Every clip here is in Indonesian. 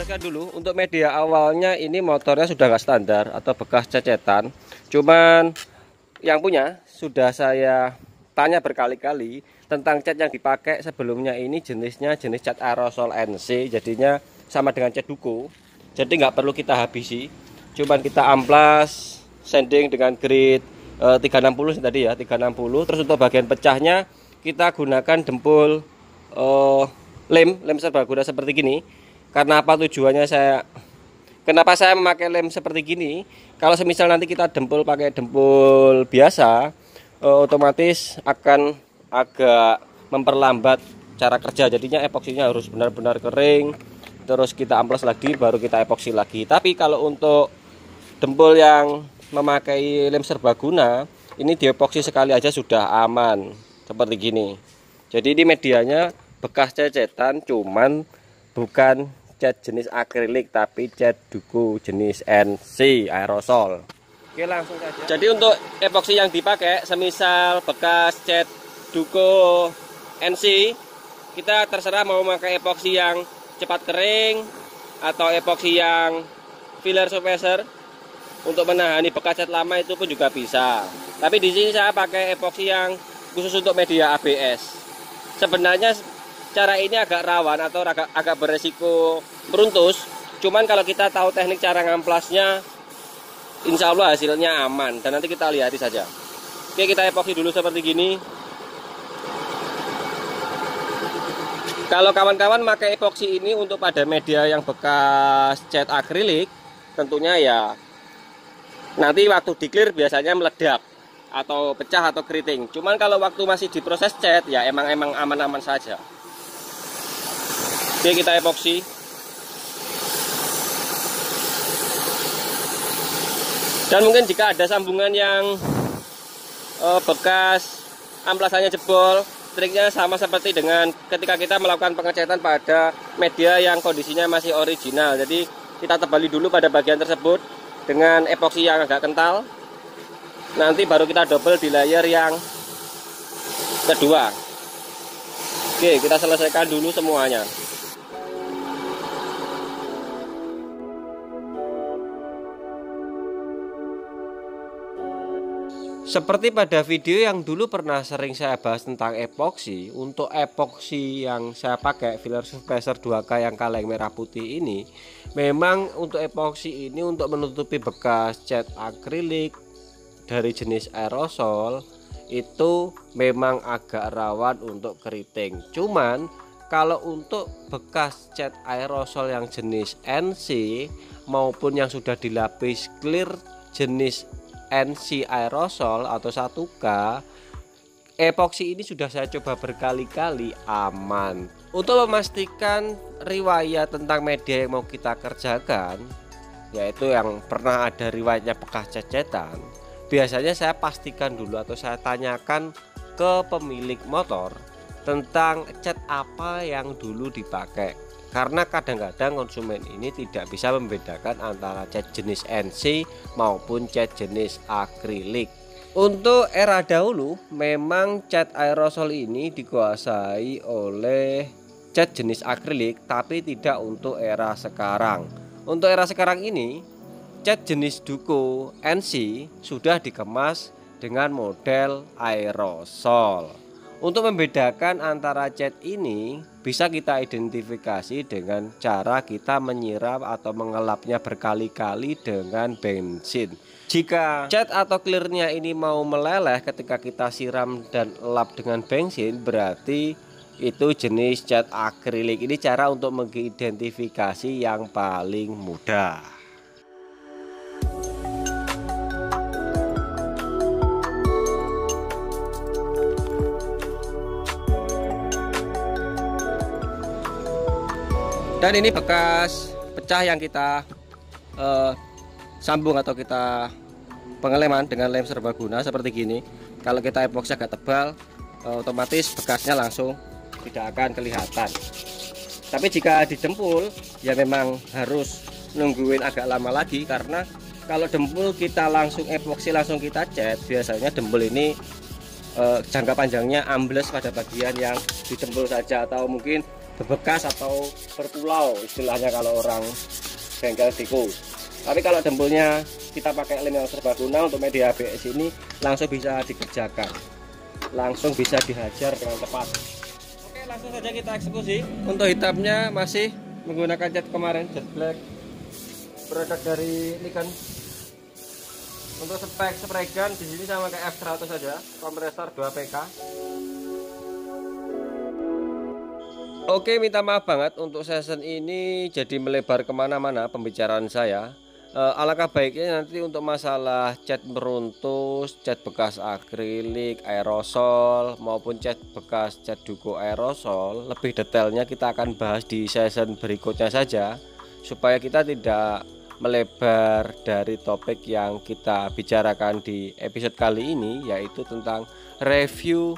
jelaskan dulu untuk media awalnya. Ini motornya sudah nggak standar atau bekas cecetan, cuman yang punya sudah saya tanya berkali-kali tentang cat yang dipakai sebelumnya. Ini jenisnya jenis cat aerosol NC, jadinya sama dengan cat duko, jadi nggak perlu kita habisi, cuman kita amplas sanding dengan grade 360 tadi ya, 360. Terus untuk bagian pecahnya kita gunakan dempul lem serbaguna seperti gini. Karena apa tujuannya kenapa saya memakai lem seperti gini? Kalau semisal nanti kita pakai dempul biasa, otomatis akan agak memperlambat cara kerja. Jadinya epoksinya harus benar-benar kering, terus kita amplas lagi, baru kita epoksi lagi. Tapi kalau untuk dempul yang memakai lem serbaguna, ini diepoksi sekali aja sudah aman seperti gini. Jadi ini medianya bekas cecetan, cuman bukan cat jenis akrilik tapi cat duko jenis NC aerosol. Oke, langsung saja. Jadi untuk epoksi yang dipakai, semisal bekas cat duko NC, kita terserah mau memakai epoksi yang cepat kering atau epoksi yang filler surfacer. Untuk menahani bekas cat lama itu pun juga bisa. Tapi di sini saya pakai epoksi yang khusus untuk media ABS. Sebenarnya cara ini agak rawan atau agak beresiko meruntus. Cuman kalau kita tahu teknik cara ngamplasnya, insya Allah hasilnya aman. Dan nanti kita lihat saja. Oke, kita epoksi dulu seperti gini. Kalau kawan-kawan pakai epoksi ini untuk pada media yang bekas cat akrilik, tentunya ya nanti waktu di-clear biasanya meledak atau pecah atau keriting. Cuman kalau waktu masih diproses cat ya emang aman-aman saja. Oke, kita epoksi. Dan mungkin jika ada sambungan yang bekas amplasannya jebol, triknya sama seperti dengan ketika kita melakukan pengecatan pada media yang kondisinya masih original. Jadi kita tebali dulu pada bagian tersebut dengan epoksi yang agak kental. Nanti baru kita double di layer yang kedua. Oke, kita selesaikan dulu semuanya. Seperti pada video yang dulu pernah sering saya bahas tentang epoksi, untuk epoksi yang saya pakai filler surfacer 2K yang kaleng merah putih ini, memang untuk epoksi ini untuk menutupi bekas cat akrilik dari jenis aerosol itu memang agak rawan untuk keriting. Cuman kalau untuk bekas cat aerosol yang jenis NC maupun yang sudah dilapis clear jenis NC aerosol atau 1K, epoksi ini sudah saya coba berkali-kali, aman. Untuk memastikan riwayat tentang media yang mau kita kerjakan, yaitu yang pernah ada riwayatnya bekas cecetan, biasanya saya pastikan dulu atau saya tanyakan ke pemilik motor tentang cat apa yang dulu dipakai. Karena kadang-kadang konsumen ini tidak bisa membedakan antara cat jenis NC maupun cat jenis akrilik. Untuk era dahulu memang cat aerosol ini dikuasai oleh cat jenis akrilik, tapi tidak untuk era sekarang. Untuk era sekarang ini cat jenis duko NC sudah dikemas dengan model aerosol. Untuk membedakan antara cat ini bisa kita identifikasi dengan cara kita menyiram atau mengelapnya berkali-kali dengan bensin. Jika cat atau clearnya ini mau meleleh ketika kita siram dan lap dengan bensin, berarti itu jenis cat akrilik. Ini cara untuk mengidentifikasi yang paling mudah. Dan ini bekas pecah yang kita sambung atau kita pengeleman dengan lem serbaguna seperti gini. Kalau kita epoksi agak tebal, otomatis bekasnya langsung tidak akan kelihatan. Tapi jika didempul ya memang harus nungguin agak lama lagi, karena kalau dempul kita langsung epoksi langsung kita cat, biasanya dempul ini jangka panjangnya ambles pada bagian yang didempul saja, atau mungkin berbekas atau berpulau istilahnya kalau orang bengkel tikus. Tapi kalau dempulnya kita pakai lem yang serbaguna untuk media ABS ini langsung bisa dikerjakan, langsung bisa dihajar dengan tepat. Oke, langsung saja kita eksekusi. Untuk hitamnya masih menggunakan cat kemarin, cat black produk dari Nikon. Untuk spek spray gun di sini sama kayak F100 saja, kompresor 2PK. Oke, minta maaf banget untuk season ini jadi melebar kemana-mana pembicaraan saya. Alangkah baiknya nanti untuk masalah cat meruntus, cat bekas akrilik, aerosol maupun cat bekas cat duku aerosol, lebih detailnya kita akan bahas di season berikutnya saja, supaya kita tidak melebar dari topik yang kita bicarakan di episode kali ini, yaitu tentang review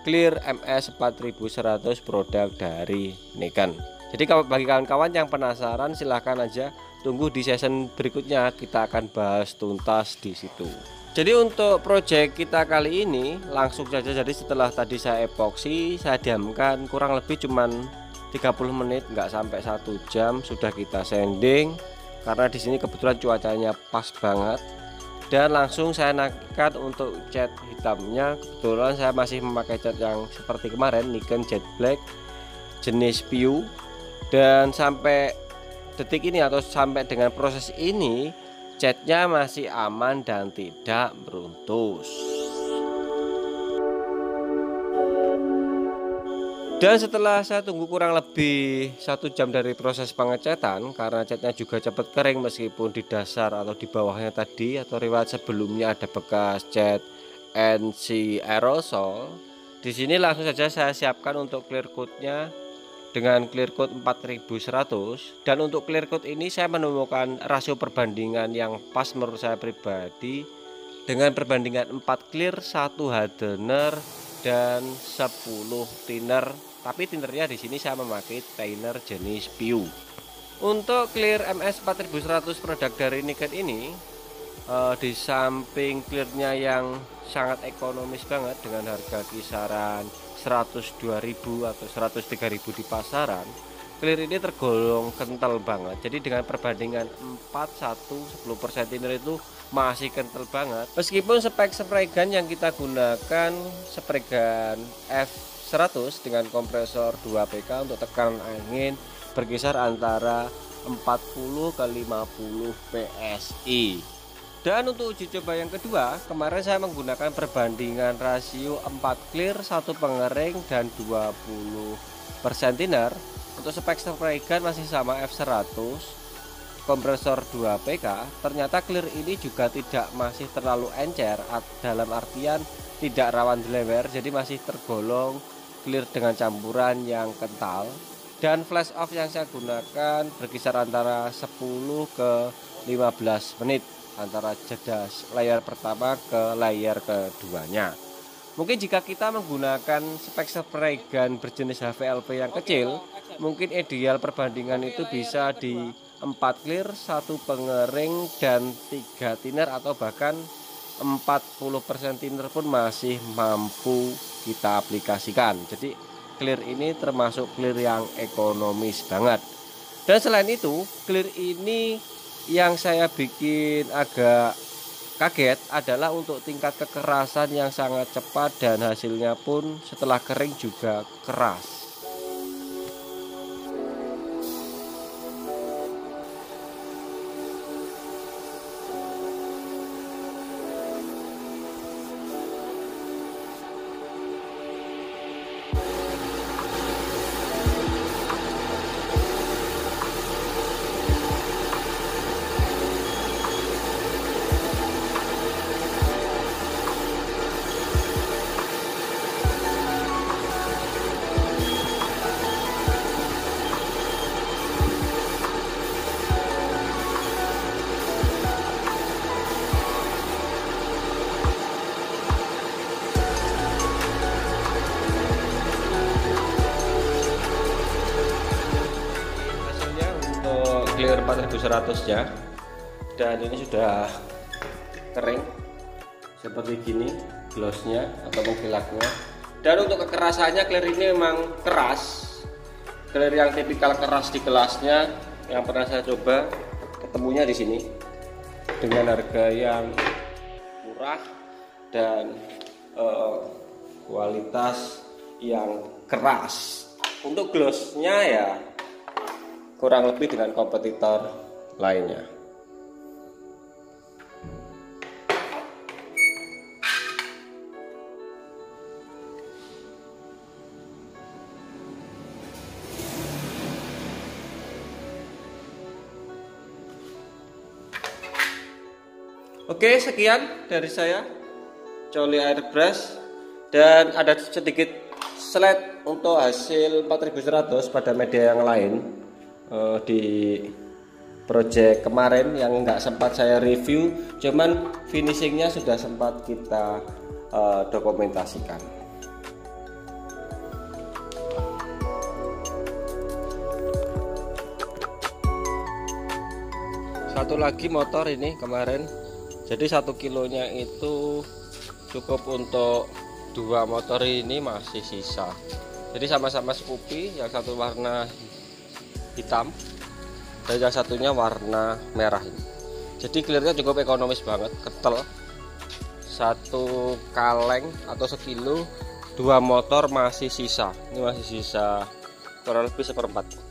Clear MS 4100 produk dari Nikon. Jadi bagi kawan-kawan yang penasaran silahkan aja tunggu di season berikutnya, kita akan bahas tuntas di situ. Jadi untuk project kita kali ini langsung saja. Jadi setelah tadi saya epoksi, saya diamkan kurang lebih cuman 30 menit, nggak sampai 1 jam sudah kita sanding. Karena di sini kebetulan cuacanya pas banget, dan langsung saya naikkan untuk cat hitamnya. Kebetulan saya masih memakai cat yang seperti kemarin, Nikon Jet Black jenis PU, dan sampai detik ini atau sampai dengan proses ini catnya masih aman dan tidak meruntus. Dan setelah saya tunggu kurang lebih 1 jam dari proses pengecatan, karena catnya juga cepat kering meskipun di dasar atau di bawahnya tadi atau riwayat sebelumnya ada bekas cat NC aerosol. Di sini langsung saja saya siapkan untuk clear coatnya dengan clear coat 4100. Dan untuk clear coat ini saya menemukan rasio perbandingan yang pas menurut saya pribadi, dengan perbandingan 4 clear, 1 hardener dan 10 thinner. Tapi thinnernya di sini saya memakai thinner jenis PU. Untuk Clear MS 4100 produk dari Nikon ini, di samping clearnya yang sangat ekonomis banget dengan harga kisaran 102.000 atau 103.000 di pasaran, clear ini tergolong kental banget. Jadi dengan perbandingan 41 10% thinner itu masih kental banget. Meskipun spek spray gun yang kita gunakan spray gun F100 dengan kompresor 2PK untuk tekanan angin berkisar antara 40 ke 50 PSI. Dan untuk uji coba yang kedua, kemarin saya menggunakan perbandingan rasio 4 clear, 1 pengering dan 20% thinner. Untuk spek spray gun masih sama F100, kompresor 2PK. Ternyata clear ini juga tidak masih terlalu encer, dalam artian tidak rawan dilewer, jadi masih tergolong clear dengan campuran yang kental. Dan flash off yang saya gunakan berkisar antara 10 ke 15 menit antara jeda layar pertama ke layar keduanya. Mungkin jika kita menggunakan spek spray gun berjenis HVLP yang kecil, mungkin ideal perbandingan itu bisa di 4 clear, 1 pengering dan 3 thinner, atau bahkan 40% thinner pun masih mampu kita aplikasikan. Jadi clear ini termasuk clear yang ekonomis banget. Dan selain itu, clear ini yang saya bikin agak kaget adalah untuk tingkat kekerasan yang sangat cepat, dan hasilnya pun setelah kering juga keras. Clear 4100 ya, dan ini sudah kering seperti gini glossnya atau kilaknya. Dan untuk kekerasannya clear ini memang keras, clear yang tipikal keras di kelasnya yang pernah saya coba, ketemunya di sini dengan harga yang murah dan kualitas yang keras. Untuk glossnya ya kurang lebih dengan kompetitor lainnya. Oke, sekian dari saya, Coli Airbrush, dan ada sedikit slide untuk hasil 4100 pada media yang lain di project kemarin yang nggak sempat saya review, cuman finishingnya sudah sempat kita dokumentasikan. Satu lagi motor ini kemarin, jadi 1 kilonya itu cukup untuk 2 motor ini, masih sisa. Jadi sama-sama Scoopy, yang satu warna hitam dan yang satunya warna merah ini. Jadi clearnya cukup ekonomis banget, ketel. 1 kaleng atau sekilo, 2 motor masih sisa. Ini masih sisa kurang lebih 1/4.